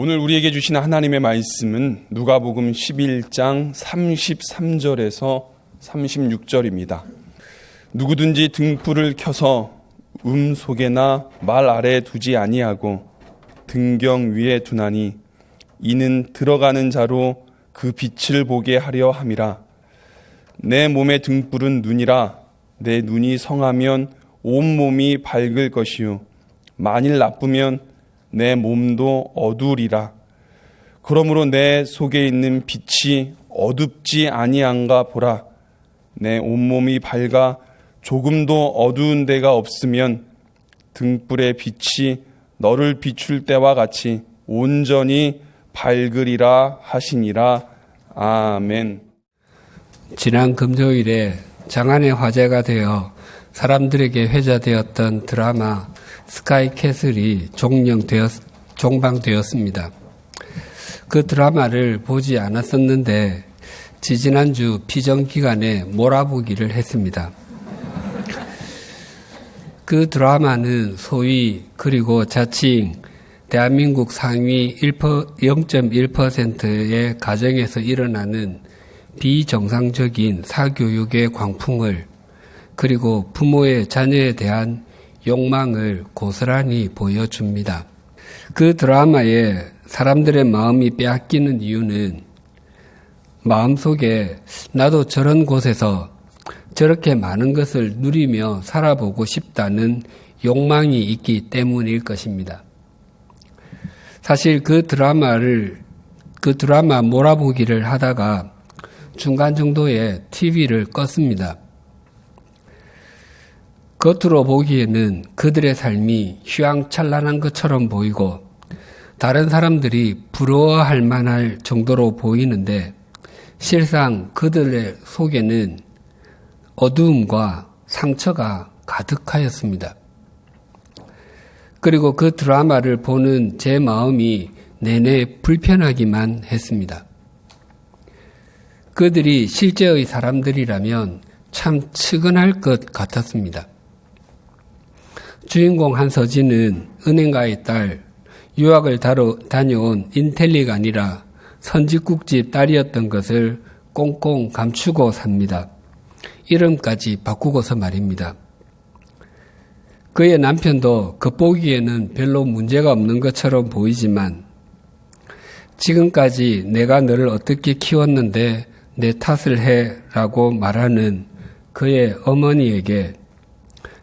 오늘 우리에게 주신 하나님의 말씀은 누가복음 11장 33절에서 36절입니다. 누구든지 등불을 켜서 속에나 말 아래에 두지 아니하고 등경 위에 두나니 이는 들어가는 자로 그 빛을 보게 하려 함이라. 내 몸의 등불은 눈이라. 내 눈이 성하면 온 몸이 밝을 것이요 만일 나쁘면 내 몸도 어두우리라. 그러므로 내 속에 있는 빛이 어둡지 아니한가 보라. 내 온몸이 밝아 조금도 어두운 데가 없으면 등불의 빛이 너를 비출 때와 같이 온전히 밝으리라 하시니라. 아멘. 지난 금요일에 장안의 화제가 되어 사람들에게 회자되었던 드라마 스카이캐슬이 종방되었습니다. 그 드라마를 보지 않았었는데 지지난주 피정기간에 몰아보기를 했습니다. 그 드라마는 소위 그리고 자칭 대한민국 상위 0.1%의 가정에서 일어나는 비정상적인 사교육의 광풍을 그리고 부모의 자녀에 대한 욕망을 고스란히 보여줍니다. 그 드라마에 사람들의 마음이 빼앗기는 이유는 마음속에 나도 저런 곳에서 저렇게 많은 것을 누리며 살아보고 싶다는 욕망이 있기 때문일 것입니다. 사실 그 드라마 몰아보기를 하다가 중간 정도에 TV를 껐습니다. 겉으로 보기에는 그들의 삶이 휘황찬란한 것처럼 보이고 다른 사람들이 부러워할 만할 정도로 보이는데 실상 그들의 속에는 어두움과 상처가 가득하였습니다. 그리고 그 드라마를 보는 제 마음이 내내 불편하기만 했습니다. 그들이 실제의 사람들이라면 참 측은할 것 같았습니다. 주인공 한서진은 은행가의 딸, 유학을 다녀온 인텔리가 아니라 선지국집 딸이었던 것을 꽁꽁 감추고 삽니다. 이름까지 바꾸고서 말입니다. 그의 남편도 겉보기에는 별로 문제가 없는 것처럼 보이지만 지금까지 내가 너를 어떻게 키웠는데 내 탓을 해 라고 말하는 그의 어머니에게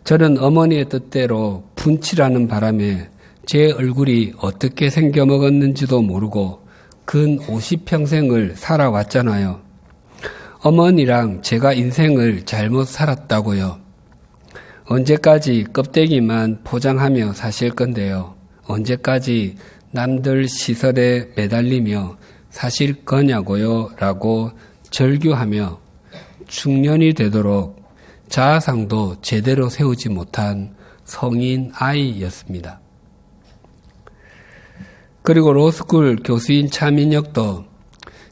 저는 어머니의 뜻대로 분칠하는 바람에 제 얼굴이 어떻게 생겨먹었는지도 모르고 근 50평생을 살아왔잖아요. 어머니랑 제가 인생을 잘못 살았다고요. 언제까지 껍데기만 포장하며 사실 건데요. 언제까지 남들 시설에 매달리며 사실 거냐고요? 라고 절규하며 중년이 되도록 자아상도 제대로 세우지 못한 성인 아이였습니다. 그리고 로스쿨 교수인 차민혁도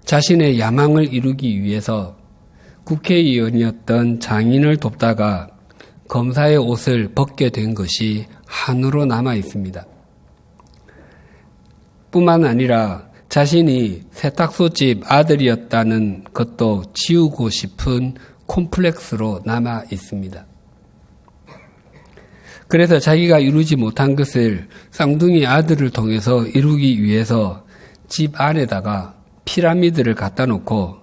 자신의 야망을 이루기 위해서 국회의원이었던 장인을 돕다가 검사의 옷을 벗게 된 것이 한으로 남아 있습니다. 뿐만 아니라 자신이 세탁소집 아들이었다는 것도 지우고 싶은 콤플렉스로 남아 있습니다. 그래서 자기가 이루지 못한 것을 쌍둥이 아들을 통해서 이루기 위해서 집 안에다가 피라미드를 갖다 놓고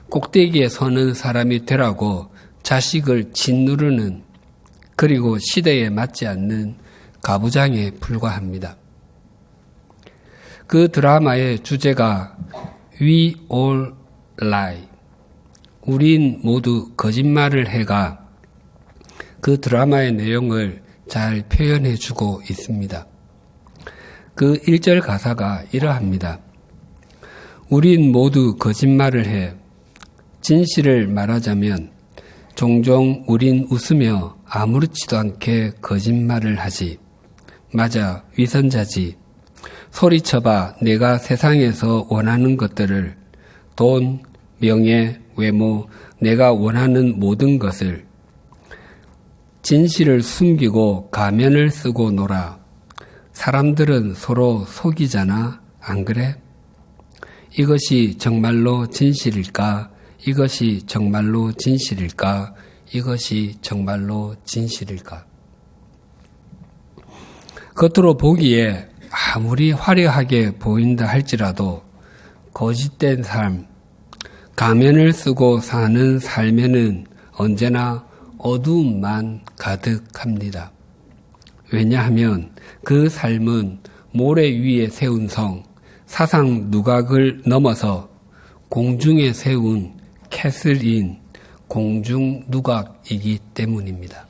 꼭대기에 서는 사람이 되라고 자식을 짓누르는 그리고 시대에 맞지 않는 가부장에 불과합니다. 그 드라마의 주제가 We all lie. 우린 모두 거짓말을 해가 그 드라마의 내용을 잘 표현해주고 있습니다. 그 1절 가사가 이러합니다. 우린 모두 거짓말을 해. 진실을 말하자면 종종 우린 웃으며 아무렇지도 않게 거짓말을 하지. 맞아, 위선자지. 소리쳐봐 내가 세상에서 원하는 것들을 돈, 명예, 외모, 내가 원하는 모든 것을 진실을 숨기고 가면을 쓰고 놀아. 사람들은 서로 속이잖아. 안 그래? 이것이 정말로 진실일까? 이것이 정말로 진실일까? 이것이 정말로 진실일까? 겉으로 보기에 아무리 화려하게 보인다 할지라도 거짓된 삶, 가면을 쓰고 사는 삶에는 언제나 어두움만 가득합니다. 왜냐하면 그 삶은 모래 위에 세운 성, 사상 누각을 넘어서 공중에 세운 캐슬인 공중 누각이기 때문입니다.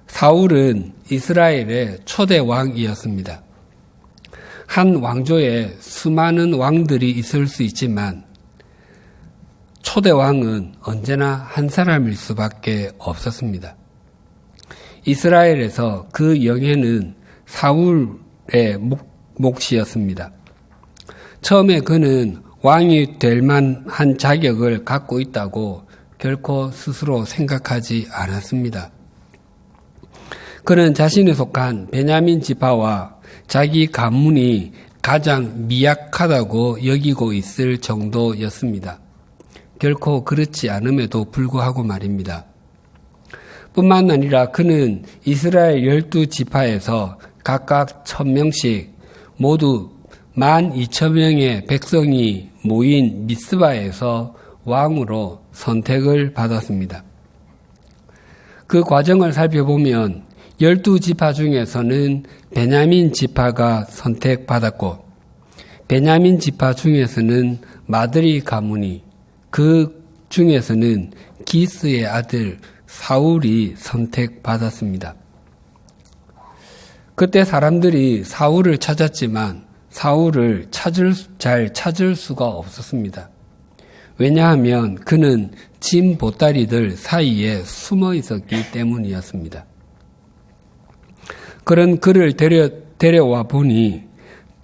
사울은 이스라엘의 초대 왕이었습니다. 한 왕조에 수많은 왕들이 있을 수 있지만 초대 왕은 언제나 한 사람일 수밖에 없었습니다. 이스라엘에서 그 영예는 사울의 몫이었습니다. 처음에 그는 왕이 될 만한 자격을 갖고 있다고 결코 스스로 생각하지 않았습니다. 그는 자신이 속한 베냐민 지파와 자기 가문이 가장 미약하다고 여기고 있을 정도였습니다. 결코 그렇지 않음에도 불구하고 말입니다. 뿐만 아니라 그는 이스라엘 12지파에서 각각 1000명씩 모두 12,000명의 백성이 모인 미스바에서 왕으로 선택을 받았습니다. 그 과정을 살펴보면 12지파 중에서는 베냐민 지파가 선택받았고 베냐민 지파 중에서는 마드리 가문이 그 중에서는 기스의 아들 사울이 선택받았습니다. 그때 사람들이 사울을 찾았지만 사울을 잘 찾을 수가 없었습니다. 왜냐하면 그는 진 보따리들 사이에 숨어 있었기 때문이었습니다. 그런 그를 데려와 보니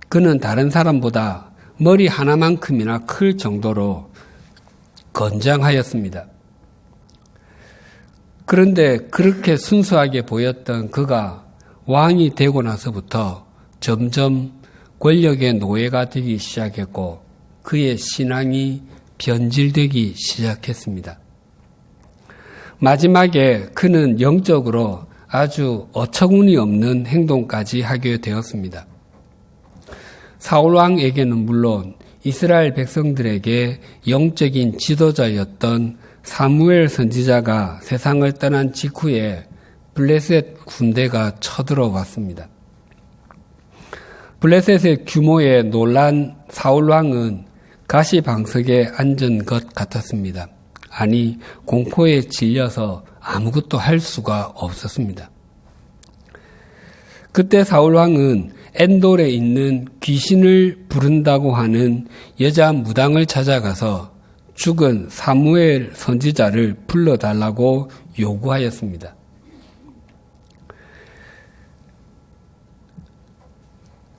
그는 다른 사람보다 머리 하나만큼이나 클 정도로 건장하였습니다. 그런데 그렇게 순수하게 보였던 그가 왕이 되고 나서부터 점점 권력의 노예가 되기 시작했고 그의 신앙이 변질되기 시작했습니다. 마지막에 그는 영적으로 아주 어처구니 없는 행동까지 하게 되었습니다. 사울왕에게는 물론 이스라엘 백성들에게 영적인 지도자였던 사무엘 선지자가 세상을 떠난 직후에 블레셋 군대가 쳐들어왔습니다. 블레셋의 규모에 놀란 사울왕은 가시방석에 앉은 것 같았습니다. 아니, 공포에 질려서 아무것도 할 수가 없었습니다. 그때 사울왕은 엔돌에 있는 귀신을 부른다고 하는 여자 무당을 찾아가서 죽은 사무엘 선지자를 불러달라고 요구하였습니다.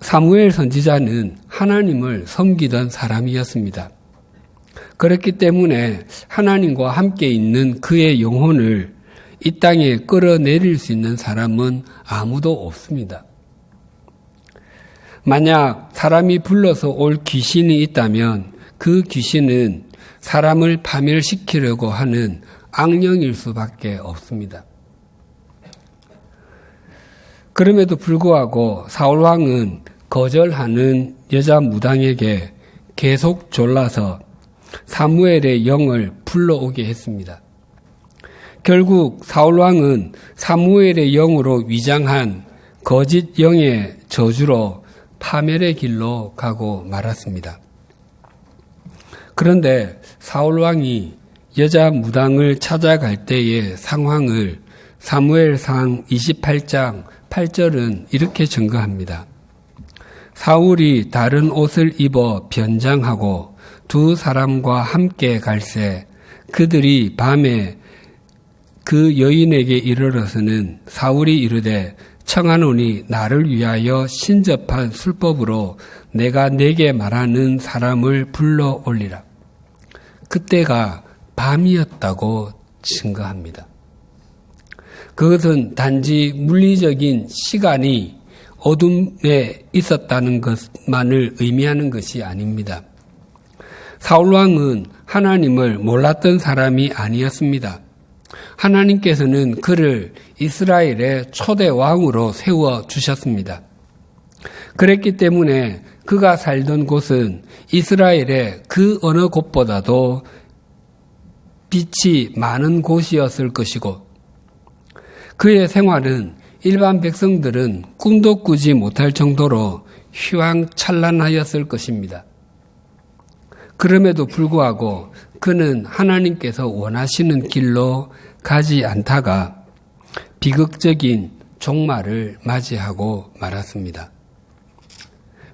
사무엘 선지자는 하나님을 섬기던 사람이었습니다. 그렇기 때문에 하나님과 함께 있는 그의 영혼을 이 땅에 끌어내릴 수 있는 사람은 아무도 없습니다. 만약 사람이 불러서 올 귀신이 있다면 그 귀신은 사람을 파멸시키려고 하는 악령일 수밖에 없습니다. 그럼에도 불구하고 사울왕은 거절하는 여자 무당에게 계속 졸라서 사무엘의 영을 불러오게 했습니다. 결국 사울왕은 사무엘의 영으로 위장한 거짓 영의 저주로 파멸의 길로 가고 말았습니다. 그런데 사울왕이 여자 무당을 찾아갈 때의 상황을 사무엘상 28장 8절은 이렇게 증거합니다. 사울이 다른 옷을 입어 변장하고 두 사람과 함께 갈새 그들이 밤에 그 여인에게 이르러서는 사울이 이르되 청하노니 나를 위하여 신접한 술법으로 내가 내게 말하는 사람을 불러 올리라. 그때가 밤이었다고 증거합니다. 그것은 단지 물리적인 시간이 어둠에 있었다는 것만을 의미하는 것이 아닙니다. 사울왕은 하나님을 몰랐던 사람이 아니었습니다. 하나님께서는 그를 이스라엘의 초대 왕으로 세워 주셨습니다. 그랬기 때문에 그가 살던 곳은 이스라엘의 그 어느 곳보다도 빛이 많은 곳이었을 것이고, 그의 생활은 일반 백성들은 꿈도 꾸지 못할 정도로 휘황찬란하였을 것입니다. 그럼에도 불구하고 그는 하나님께서 원하시는 길로 가지 않다가 비극적인 종말을 맞이하고 말았습니다.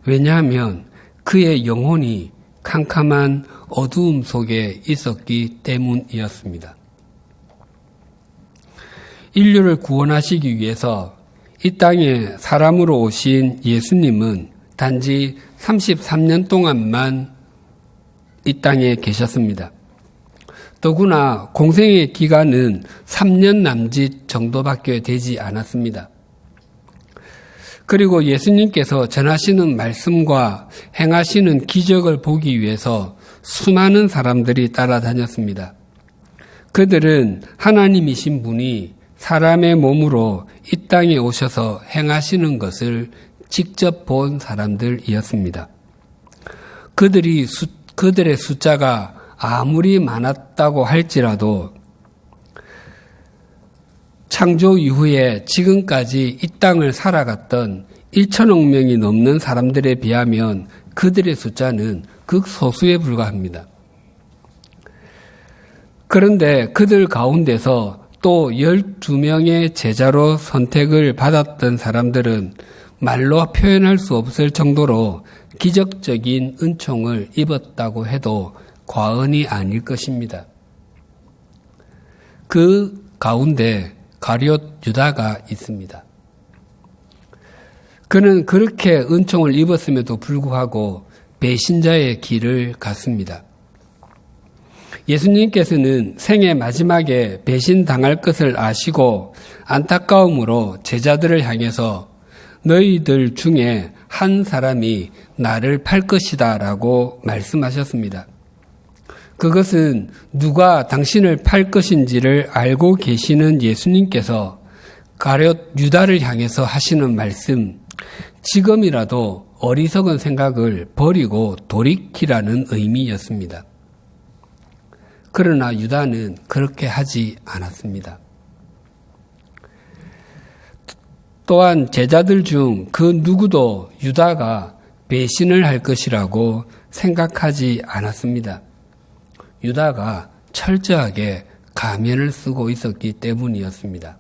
왜냐하면 그의 영혼이 캄캄한 어두움 속에 있었기 때문이었습니다. 인류를 구원하시기 위해서 이 땅에 사람으로 오신 예수님은 단지 33년 동안만 이 땅에 계셨습니다. 더구나 공생의 기간은 3년 남짓 정도밖에 되지 않았습니다. 그리고 예수님께서 전하시는 말씀과 행하시는 기적을 보기 위해서 수많은 사람들이 따라다녔습니다. 그들은 하나님이신 분이 사람의 몸으로 이 땅에 오셔서 행하시는 것을 직접 본 사람들이었습니다. 그들의 숫자가 아무리 많았다고 할지라도 창조 이후에 지금까지 이 땅을 살아갔던 1천억 명이 넘는 사람들에 비하면 그들의 숫자는 극소수에 불과합니다. 그런데 그들 가운데서 또 12명의 제자로 선택을 받았던 사람들은 말로 표현할 수 없을 정도로 기적적인 은총을 입었다고 해도 과언이 아닐 것입니다. 그 가운데 가룟 유다가 있습니다. 그는 그렇게 은총을 입었음에도 불구하고 배신자의 길을 갔습니다. 예수님께서는 생애 마지막에 배신당할 것을 아시고 안타까움으로 제자들을 향해서 너희들 중에 한 사람이 나를 팔 것이다 라고 말씀하셨습니다. 그것은 누가 당신을 팔 것인지를 알고 계시는 예수님께서 가룟 유다를 향해서 하시는 말씀, 지금이라도 어리석은 생각을 버리고 돌이키라는 의미였습니다. 그러나 유다는 그렇게 하지 않았습니다. 또한 제자들 중 그 누구도 유다가 배신을 할 것이라고 생각하지 않았습니다. 유다가 철저하게 가면을 쓰고 있었기 때문이었습니다.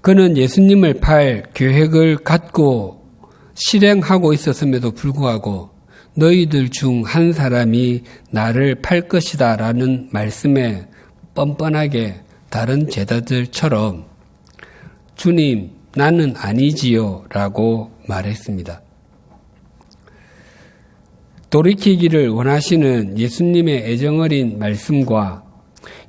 그는 예수님을 팔 계획을 갖고 실행하고 있었음에도 불구하고 너희들 중 한 사람이 나를 팔 것이다 라는 말씀에 뻔뻔하게 다른 제자들처럼 주님, 나는 아니지요 라고 말했습니다. 돌이키기를 원하시는 예수님의 애정어린 말씀과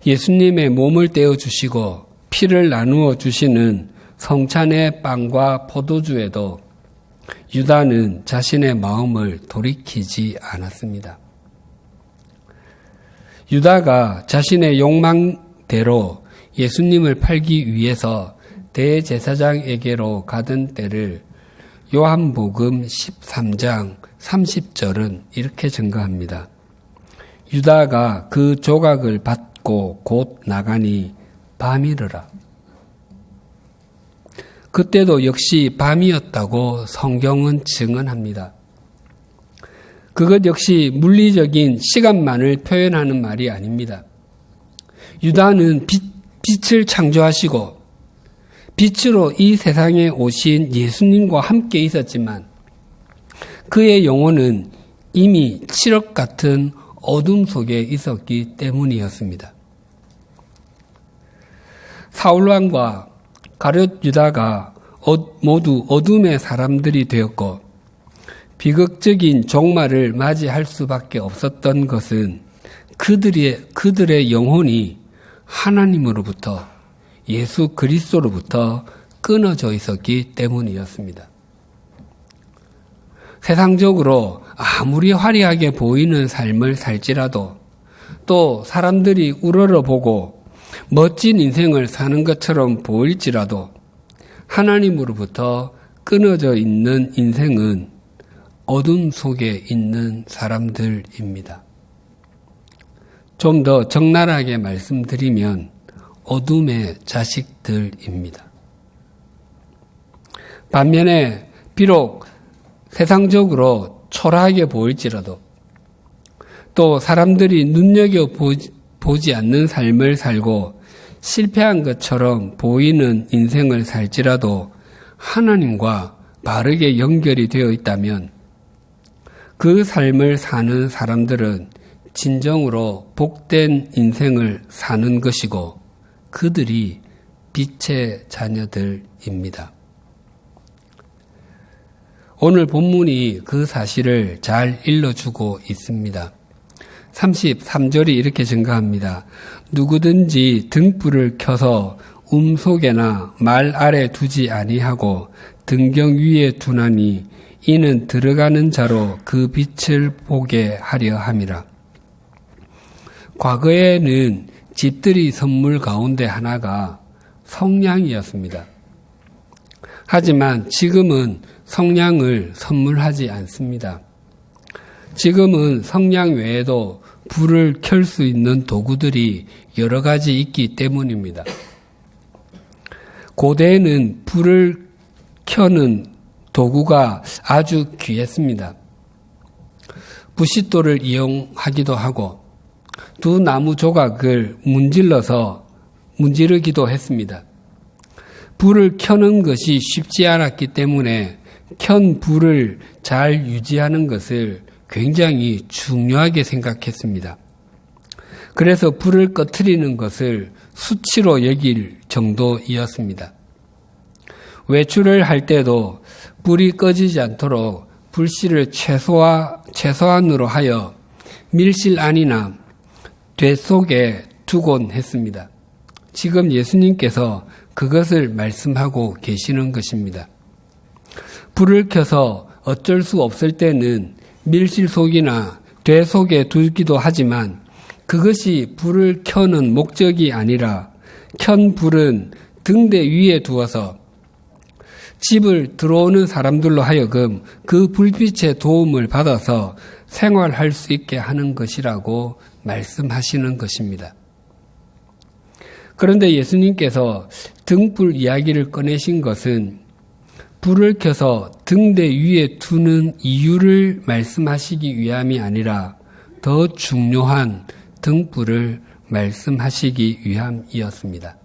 예수님의 몸을 떼어주시고 피를 나누어 주시는 성찬의 빵과 포도주에도 유다는 자신의 마음을 돌이키지 않았습니다. 유다가 자신의 욕망대로 예수님을 팔기 위해서 대제사장에게로 가던 때를 요한복음 13장 30절은 이렇게 증거합니다. 유다가 그 조각을 받고 곧 나가니 밤이르라. 그때도 역시 밤이었다고 성경은 증언합니다. 그것 역시 물리적인 시간만을 표현하는 말이 아닙니다. 유다는 빛을 창조하시고 빛으로 이 세상에 오신 예수님과 함께 있었지만 그의 영혼은 이미 칠흑 같은 어둠 속에 있었기 때문이었습니다. 사울왕과 가룟 유다가 모두 어둠의 사람들이 되었고 비극적인 종말을 맞이할 수밖에 없었던 것은 그들의 영혼이 하나님으로부터 예수 그리스도로부터 끊어져 있었기 때문이었습니다. 세상적으로 아무리 화려하게 보이는 삶을 살지라도 또 사람들이 우러러보고 멋진 인생을 사는 것처럼 보일지라도 하나님으로부터 끊어져 있는 인생은 어둠 속에 있는 사람들입니다. 좀 더 적나라하게 말씀드리면 어둠의 자식들입니다. 반면에 비록 세상적으로 초라하게 보일지라도 또 사람들이 눈여겨보지 않는 삶을 살고 실패한 것처럼 보이는 인생을 살지라도 하나님과 바르게 연결이 되어 있다면 그 삶을 사는 사람들은 진정으로 복된 인생을 사는 것이고 그들이 빛의 자녀들입니다. 오늘 본문이 그 사실을 잘 일러주고 있습니다. 33절이 이렇게 증가합니다. 누구든지 등불을 켜서 속에나 말 아래 두지 아니하고 등경 위에 두나니 이는 들어가는 자로 그 빛을 보게 하려 함이라. 과거에는 집들이 선물 가운데 하나가 성냥이었습니다. 하지만 지금은 성냥을 선물하지 않습니다. 지금은 성냥 외에도 불을 켤 수 있는 도구들이 여러 가지 있기 때문입니다. 고대에는 불을 켜는 도구가 아주 귀했습니다. 부싯돌을 이용하기도 하고 두 나무 조각을 문지르기도 했습니다. 불을 켜는 것이 쉽지 않았기 때문에 켠 불을 잘 유지하는 것을 굉장히 중요하게 생각했습니다. 그래서 불을 꺼트리는 것을 수치로 여길 정도이었습니다. 외출을 할 때도 불이 꺼지지 않도록 불씨를 최소한으로 하여 밀실 안이나 되 속에 두곤 했습니다. 지금 예수님께서 그것을 말씀하고 계시는 것입니다. 불을 켜서 어쩔 수 없을 때는 밀실 속이나 되 속에 두기도 하지만 그것이 불을 켜는 목적이 아니라 켠 불은 등대 위에 두어서 집을 들어오는 사람들로 하여금 그 불빛의 도움을 받아서 생활할 수 있게 하는 것이라고 말씀하시는 것입니다. 그런데 예수님께서 등불 이야기를 꺼내신 것은 불을 켜서 등대 위에 두는 이유를 말씀하시기 위함이 아니라 더 중요한 등불을 말씀하시기 위함이었습니다.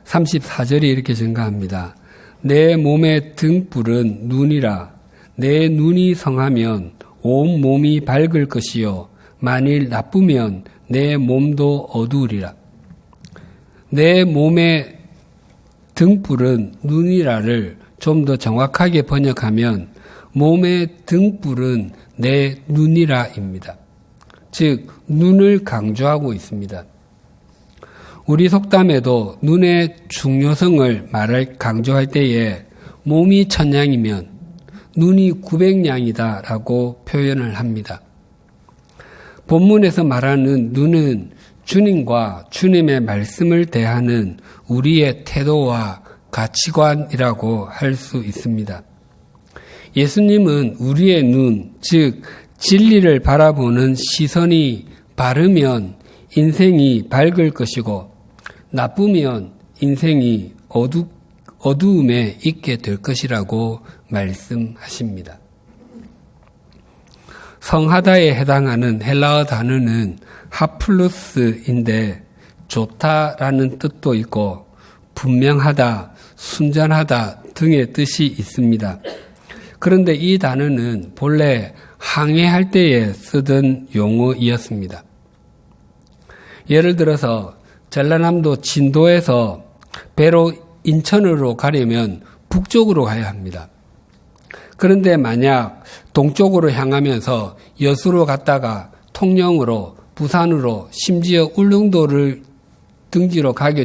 34절이 이렇게 증가합니다. 내 몸의 등불은 눈이라. 내 눈이 성하면 온 몸이 밝을 것이요 만일 나쁘면 내 몸도 어두우리라. 내 몸의 등불은 눈이라를 좀 더 정확하게 번역하면 몸의 등불은 내 눈이라입니다. 즉 눈을 강조하고 있습니다. 우리 속담에도 눈의 중요성을 강조할 때에 몸이 천냥이면 눈이 900냥이다라고 표현을 합니다. 본문에서 말하는 눈은 주님과 주님의 말씀을 대하는 우리의 태도와 가치관이라고 할 수 있습니다. 예수님은 우리의 눈, 즉 진리를 바라보는 시선이 바르면 인생이 밝을 것이고 나쁘면 인생이 어두움에 있게 될 것이라고 말씀하십니다. 성하다에 해당하는 헬라어 단어는 하플루스인데 좋다라는 뜻도 있고 분명하다, 순전하다 등의 뜻이 있습니다. 그런데 이 단어는 본래 항해할 때에 쓰던 용어이었습니다. 예를 들어서 전라남도 진도에서 배로 인천으로 가려면 북쪽으로 가야 합니다. 그런데 만약 동쪽으로 향하면서 여수로 갔다가 통영으로, 부산으로, 심지어 울릉도를 등지러 가게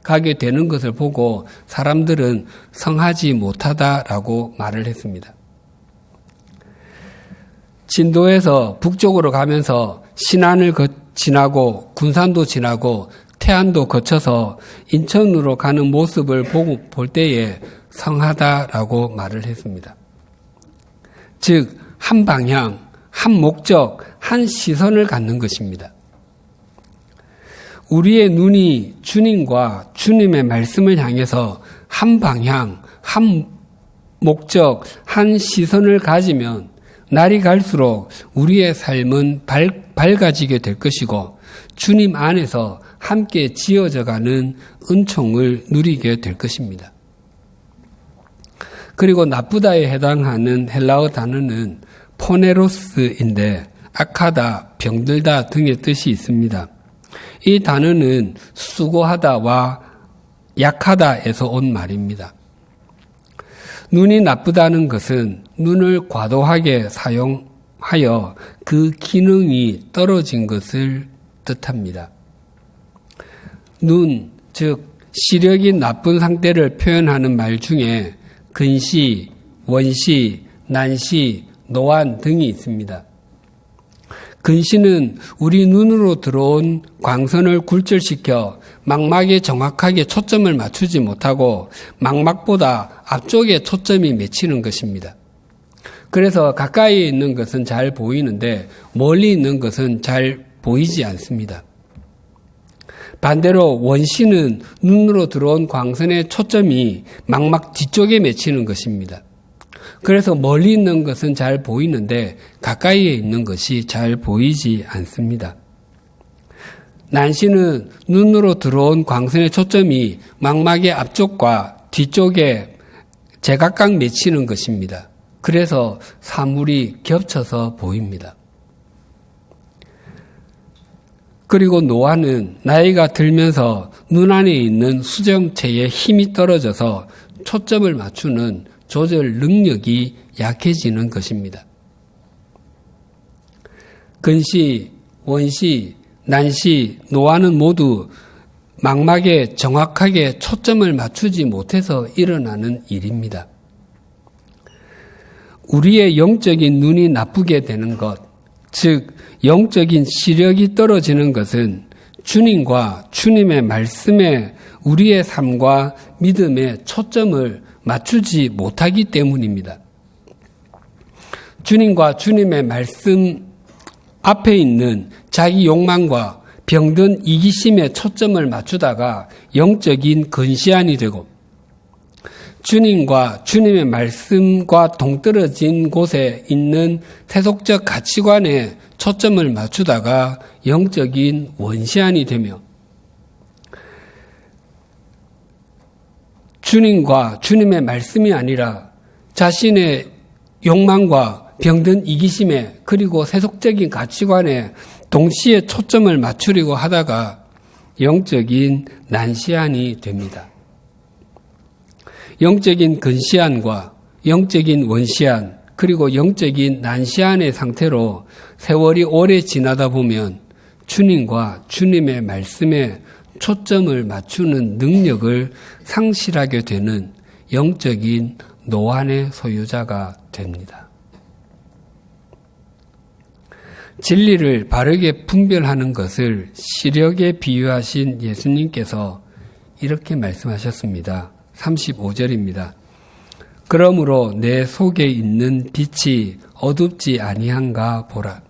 가게 되는 것을 보고 사람들은 성하지 못하다라고 말을 했습니다. 진도에서 북쪽으로 가면서 신안을 지나고 군산도 지나고 태안도 거쳐서 인천으로 가는 모습을 볼 때에 성하다라고 말을 했습니다. 즉, 한 방향, 한 목적, 한 시선을 갖는 것입니다. 우리의 눈이 주님과 주님의 말씀을 향해서 한 방향, 한 목적, 한 시선을 가지면 날이 갈수록 우리의 삶은 밝아지게 될 것이고 주님 안에서 함께 지어져가는 은총을 누리게 될 것입니다. 그리고 나쁘다에 해당하는 헬라어 단어는 포네로스인데 악하다, 병들다 등의 뜻이 있습니다. 이 단어는 수고하다와 약하다에서 온 말입니다. 눈이 나쁘다는 것은 눈을 과도하게 사용하여 그 기능이 떨어진 것을 뜻합니다. 눈, 즉 시력이 나쁜 상태를 표현하는 말 중에 근시, 원시, 난시, 노안 등이 있습니다. 근시는 우리 눈으로 들어온 광선을 굴절시켜 망막에 정확하게 초점을 맞추지 못하고 망막보다 앞쪽에 초점이 맺히는 것입니다. 그래서 가까이 있는 것은 잘 보이는데 멀리 있는 것은 잘 보이지 않습니다. 반대로 원시는 눈으로 들어온 광선의 초점이 망막 뒤쪽에 맺히는 것입니다. 그래서 멀리 있는 것은 잘 보이는데 가까이에 있는 것이 잘 보이지 않습니다. 난시는 눈으로 들어온 광선의 초점이 망막의 앞쪽과 뒤쪽에 제각각 맺히는 것입니다. 그래서 사물이 겹쳐서 보입니다. 그리고 노안은 나이가 들면서 눈 안에 있는 수정체의 힘이 떨어져서 초점을 맞추는 조절 능력이 약해지는 것입니다. 근시, 원시, 난시, 노안은 모두 망막에 정확하게 초점을 맞추지 못해서 일어나는 일입니다. 우리의 영적인 눈이 나쁘게 되는 것, 즉 영적인 시력이 떨어지는 것은 주님과 주님의 말씀에 우리의 삶과 믿음의 초점을 맞추지 못하기 때문입니다. 주님과 주님의 말씀 앞에 있는 자기 욕망과 병든 이기심에 초점을 맞추다가 영적인 근시안이 되고 주님과 주님의 말씀과 동떨어진 곳에 있는 세속적 가치관에 초점을 맞추다가 영적인 원시안이 되며 주님과 주님의 말씀이 아니라 자신의 욕망과 병든 이기심에 그리고 세속적인 가치관에 동시에 초점을 맞추려고 하다가 영적인 난시안이 됩니다. 영적인 근시안과 영적인 원시안 그리고 영적인 난시안의 상태로 세월이 오래 지나다 보면 주님과 주님의 말씀에 초점을 맞추는 능력을 상실하게 되는 영적인 노안의 소유자가 됩니다. 진리를 바르게 분별하는 것을 시력에 비유하신 예수님께서 이렇게 말씀하셨습니다. 35절입니다. 그러므로 내 속에 있는 빛이 어둡지 아니한가 보라.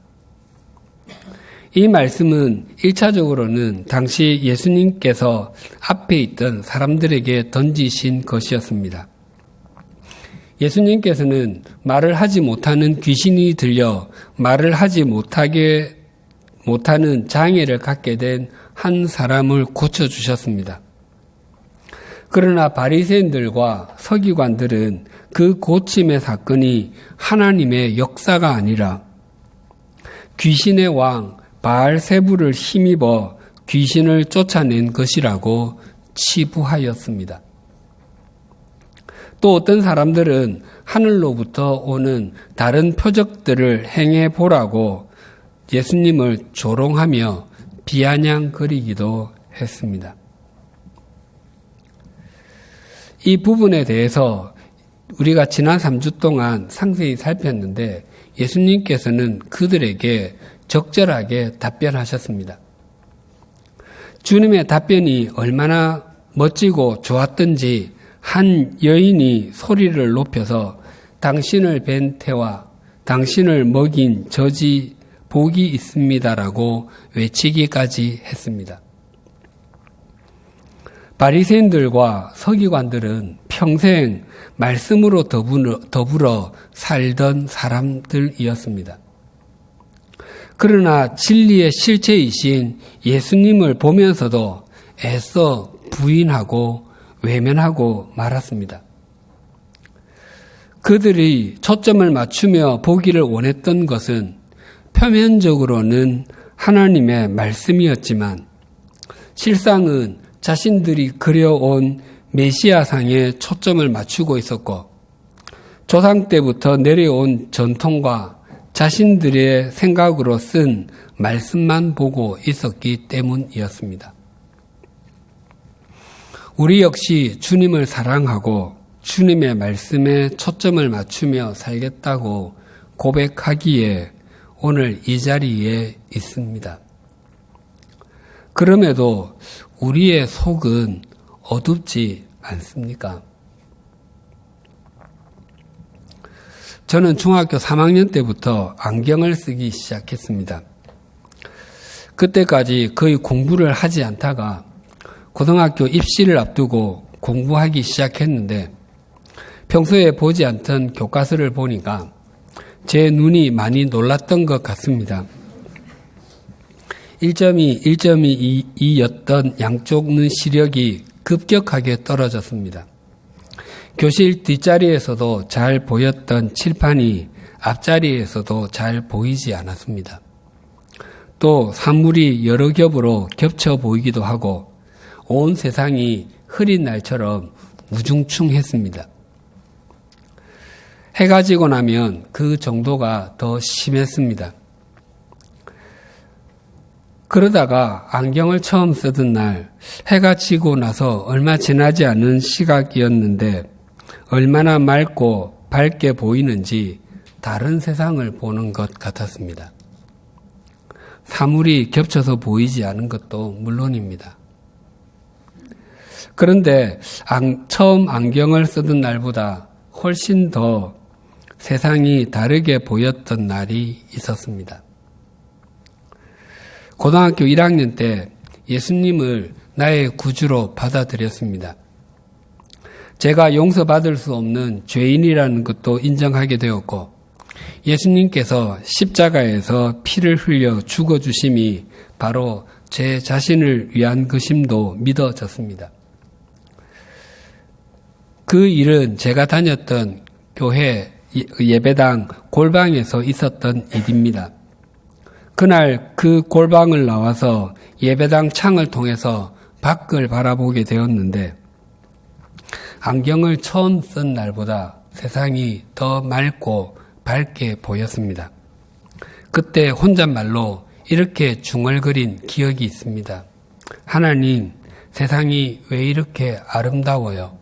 이 말씀은 1차적으로는 당시 예수님께서 앞에 있던 사람들에게 던지신 것이었습니다. 예수님께서는 말을 하지 못하는 귀신이 들려 말을 하지 못하는 장애를 갖게 된 한 사람을 고쳐주셨습니다. 그러나 바리새인들과 서기관들은 그 고침의 사건이 하나님의 역사가 아니라 귀신의 왕 바알세불을 힘입어 귀신을 쫓아낸 것이라고 치부하였습니다. 또 어떤 사람들은 하늘로부터 오는 다른 표적들을 행해 보라고 예수님을 조롱하며 비아냥거리기도 했습니다. 이 부분에 대해서 우리가 지난 3주 동안 상세히 살폈는데 예수님께서는 그들에게 적절하게 답변하셨습니다. 주님의 답변이 얼마나 멋지고 좋았던지 한 여인이 소리를 높여서 당신을 뵌 태와 당신을 먹인 저지 복이 있습니다라고 외치기까지 했습니다. 바리새인들과 서기관들은 평생 말씀으로 더불어 살던 사람들이었습니다. 그러나 진리의 실체이신 예수님을 보면서도 애써 부인하고 외면하고 말았습니다. 그들이 초점을 맞추며 보기를 원했던 것은 표면적으로는 하나님의 말씀이었지만 실상은 자신들이 그려온 메시아상에 초점을 맞추고 있었고 조상 때부터 내려온 전통과 자신들의 생각으로 쓴 말씀만 보고 있었기 때문이었습니다. 우리 역시 주님을 사랑하고 주님의 말씀에 초점을 맞추며 살겠다고 고백하기에 오늘 이 자리에 있습니다. 그럼에도 우리의 속은 어둡지 않습니까? 저는 중학교 3학년 때부터 안경을 쓰기 시작했습니다. 그때까지 거의 공부를 하지 않다가 고등학교 입시를 앞두고 공부하기 시작했는데 평소에 보지 않던 교과서를 보니까 제 눈이 많이 놀랐던 것 같습니다. 1.2, 1.22였던 양쪽 눈 시력이 급격하게 떨어졌습니다. 교실 뒷자리에서도 잘 보였던 칠판이 앞자리에서도 잘 보이지 않았습니다. 또 사물이 여러 겹으로 겹쳐 보이기도 하고 온 세상이 흐린 날처럼 우중충했습니다. 해가 지고 나면 그 정도가 더 심했습니다. 그러다가 안경을 처음 쓰던 날 해가 지고 나서 얼마 지나지 않은 시각이었는데 얼마나 맑고 밝게 보이는지 다른 세상을 보는 것 같았습니다. 사물이 겹쳐서 보이지 않은 것도 물론입니다. 그런데 처음 안경을 쓰던 날보다 훨씬 더 세상이 다르게 보였던 날이 있었습니다. 고등학교 1학년 때 예수님을 나의 구주로 받아들였습니다. 제가 용서받을 수 없는 죄인이라는 것도 인정하게 되었고 예수님께서 십자가에서 피를 흘려 죽어주심이 바로 제 자신을 위한 것임도 믿어졌습니다. 그 일은 제가 다녔던 교회 예배당 골방에서 있었던 일입니다. 그날 그 골방을 나와서 예배당 창을 통해서 밖을 바라보게 되었는데 안경을 처음 쓴 날보다 세상이 더 맑고 밝게 보였습니다. 그때 혼잣말로 이렇게 중얼거린 기억이 있습니다. 하나님, 세상이 왜 이렇게 아름다워요?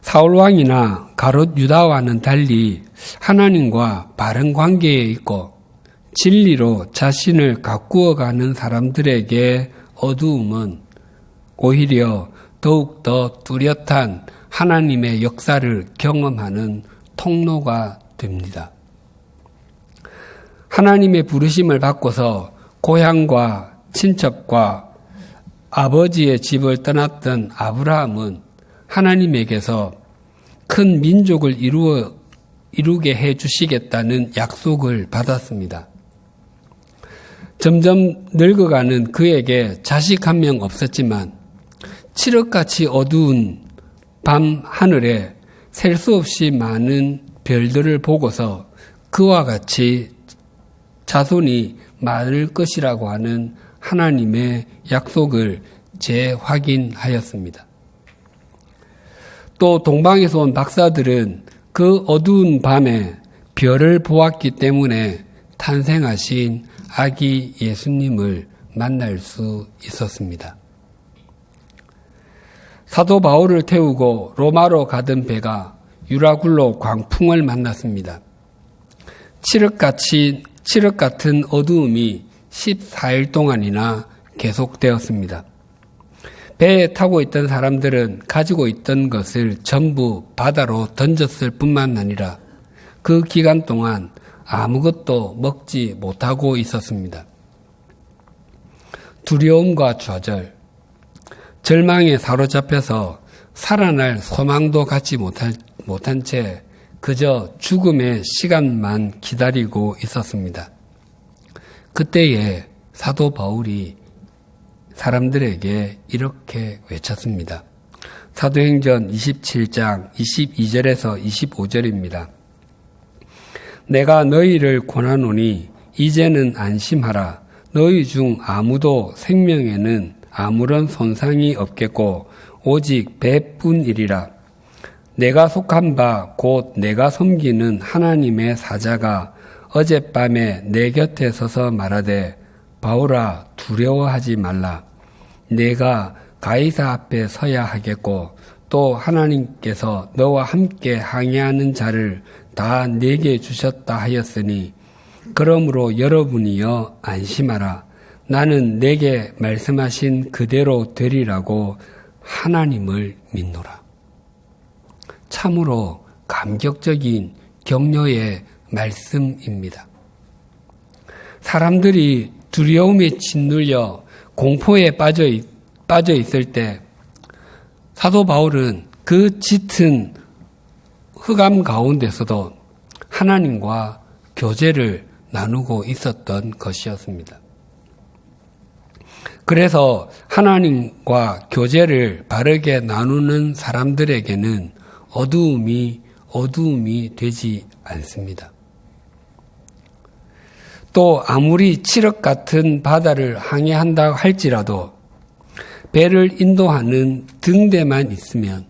사울왕이나 가롯 유다와는 달리 하나님과 바른 관계에 있고 진리로 자신을 가꾸어가는 사람들에게 어두움은 오히려 더욱더 뚜렷한 하나님의 역사를 경험하는 통로가 됩니다. 하나님의 부르심을 받고서 고향과 친척과 아버지의 집을 떠났던 아브라함은 하나님에게서 큰 민족을 이루게 해 주시겠다는 약속을 받았습니다. 점점 늙어가는 그에게 자식 한 명 없었지만 칠흑같이 어두운 밤 하늘에 셀 수 없이 많은 별들을 보고서 그와 같이 자손이 많을 것이라고 하는 하나님의 약속을 재확인하였습니다. 또 동방에서 온 박사들은 그 어두운 밤에 별을 보았기 때문에 탄생하신 아기 예수님을 만날 수 있었습니다. 사도 바울을 태우고 로마로 가던 배가 유라굴로 광풍을 만났습니다. 칠흑 같은 어두움이 14일 동안이나 계속되었습니다. 배에 타고 있던 사람들은 가지고 있던 것을 전부 바다로 던졌을 뿐만 아니라 그 기간 동안 아무것도 먹지 못하고 있었습니다. 두려움과 좌절, 절망에 사로잡혀서 살아날 소망도 갖지 못한 채 그저 죽음의 시간만 기다리고 있었습니다. 그때에 사도 바울이 사람들에게 이렇게 외쳤습니다. 사도행전 27장 22절에서 25절입니다. 내가 너희를 권하노니 이제는 안심하라. 너희 중 아무도 생명에는 아무런 손상이 없겠고 오직 배뿐이리라. 내가 속한 바 곧 내가 섬기는 하나님의 사자가 어젯밤에 내 곁에 서서 말하되 바울아 두려워하지 말라. 내가 가이사 앞에 서야 하겠고 또 하나님께서 너와 함께 항해하는 자를 다 내게 주셨다 하였으니 그러므로 여러분이여 안심하라. 나는 내게 말씀하신 그대로 되리라고 하나님을 믿노라. 참으로 감격적인 격려의 말씀입니다. 사람들이 두려움에 짓눌려 공포에 빠져 있을 때 사도 바울은 그 짙은 흑암 가운데서도 하나님과 교제를 나누고 있었던 것이었습니다. 그래서 하나님과 교제를 바르게 나누는 사람들에게는 어두움이 되지 않습니다. 또 아무리 칠흑 같은 바다를 항해한다 할지라도 배를 인도하는 등대만 있으면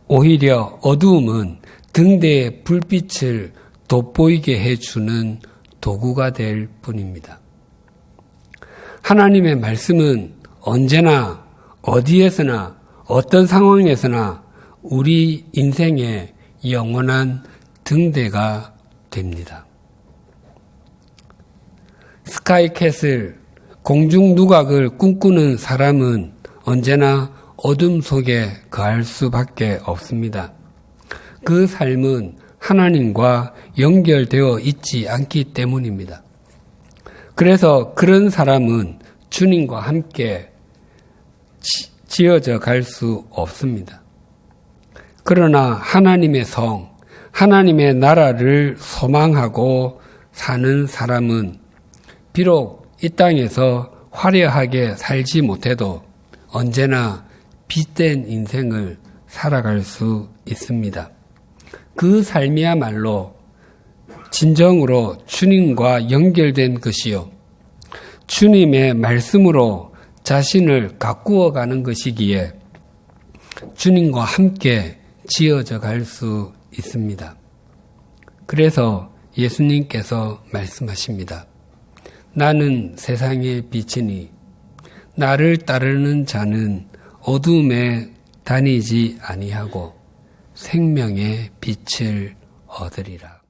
오히려 어두움은 등대의 불빛을 돋보이게 해주는 도구가 될 뿐입니다. 하나님의 말씀은 언제나 어디에서나 어떤 상황에서나 우리 인생의 영원한 등대가 됩니다. 스카이캐슬, 공중 누각을 꿈꾸는 사람은 언제나 어둠 속에 거할 수밖에 없습니다. 그 삶은 하나님과 연결되어 있지 않기 때문입니다. 그래서 그런 사람은 주님과 함께 지어져 갈 수 없습니다. 그러나 하나님의 성, 하나님의 나라를 소망하고 사는 사람은 비록 이 땅에서 화려하게 살지 못해도 언제나 빛된 인생을 살아갈 수 있습니다. 그 삶이야말로 진정으로 주님과 연결된 것이요. 주님의 말씀으로 자신을 가꾸어 가는 것이기에 주님과 함께 지어져 갈 수 있습니다. 그래서 예수님께서 말씀하십니다. 나는 세상의 빛이니 나를 따르는 자는 어둠에 다니지 아니하고 생명의 빛을 얻으리라.